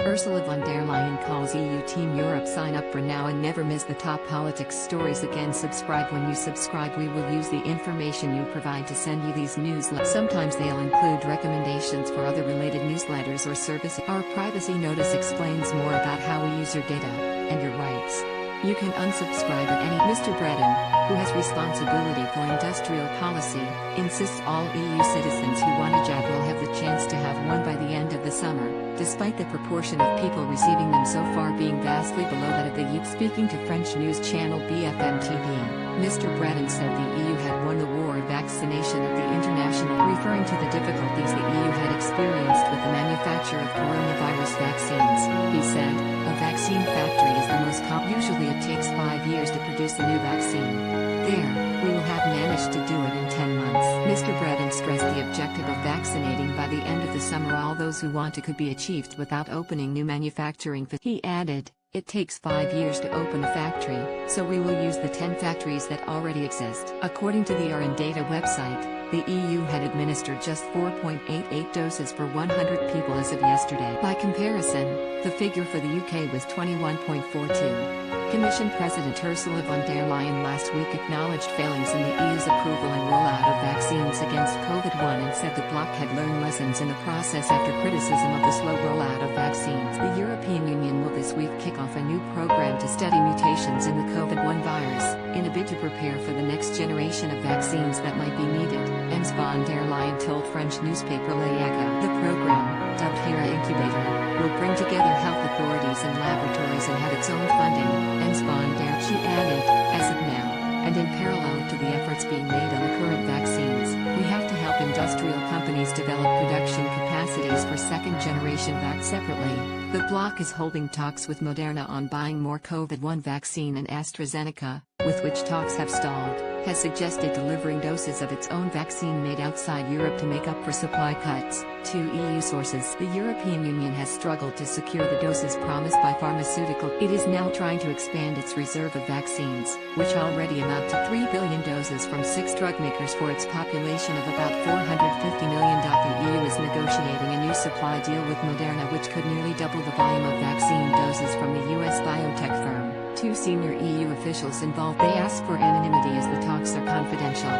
Ursula von der Leyen calls EU Team Europe sign up for now and never miss the top politics stories again. Subscribe. When you subscribe, we will use the information you provide to send you these newsletters. Sometimes they'll include recommendations for other related newsletters or services. Our privacy notice explains more about how we use your data and your rights. You can unsubscribe at any. Mr. Breton, who has responsibility for industrial policy, insists all EU citizens who want a job will have the chance to have one by the end of the summer, despite the proportion of people receiving them so far being vastly below that of the youth. Speaking to French news channel BFM TV, Mr. Breton said the EU had won the war of vaccination at the international, referring to the difficulties the EU had experienced with the manufacture of coronavirus vaccines. He said, "A vaccine factory is the most usually it takes 5 years to produce a new vaccine. There, we will have managed to do it in 10 months." Mr. Breton stressed the objective of vaccinating by the end of the summer all those who want it could be achieved without opening new manufacturing facilities. He added, "It takes 5 years to open a factory, so we will use the 10 factories that already exist." According to the RN Data website, the EU had administered just 4.88 doses per 100 people as of yesterday. By comparison, the figure for the UK was 21.42. Commission President Ursula von der Leyen last week acknowledged failings in the EU's approval and rollout of vaccines against COVID-19 and said the bloc had learned lessons in the process after criticism of the slow rollout of vaccines. The European Union will this week kick off a new program to study mutations in the COVID-19 virus, in a bid to prepare for the next generation of vaccines that might be needed, Ms. von der Leyen told French newspaper L'Echo. The program, dubbed HERA Incubator, will bring together health authorities and laboratories and have its own funding, Ms. von der. She added, "As of now, and in parallel to the efforts being made on the current vaccines, we have to help industrial companies develop production capacities for second-generation vaccines." Separately, the bloc is holding talks with Moderna on buying more COVID-19 vaccine, and AstraZeneca, with which talks have stalled, has suggested delivering doses of its own vaccine made outside Europe to make up for supply cuts, two EU sources. The European Union has struggled to secure the doses promised by pharmaceutical. It is now trying to expand its reserve of vaccines, which already amount to 3 billion doses from 6 drug makers for its population of about 450 million. The EU is negotiating a new supply deal with Moderna which could nearly double the volume of vaccine doses from the US biotech firm. Two senior EU officials involved. They asked for anonymity as the talks are confidential.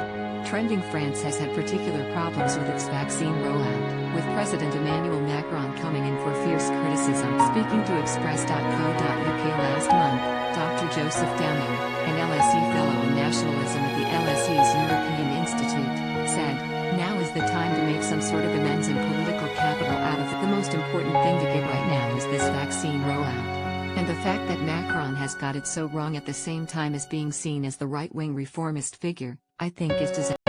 Trending: France has had particular problems with its vaccine rollout, with President Emmanuel Macron coming in for fierce criticism. Speaking to Express.co.uk last month, Dr. Joseph Downing, an LSE Fellow in Nationalism at the LSE's European Institute, said, "Now is the time to make some sort of amends and political capital out of it. The most important thing to get right now is this vaccine rollout. And the fact that Macron has got it so wrong at the same time as being seen as the right-wing reformist figure, I think is disastrous."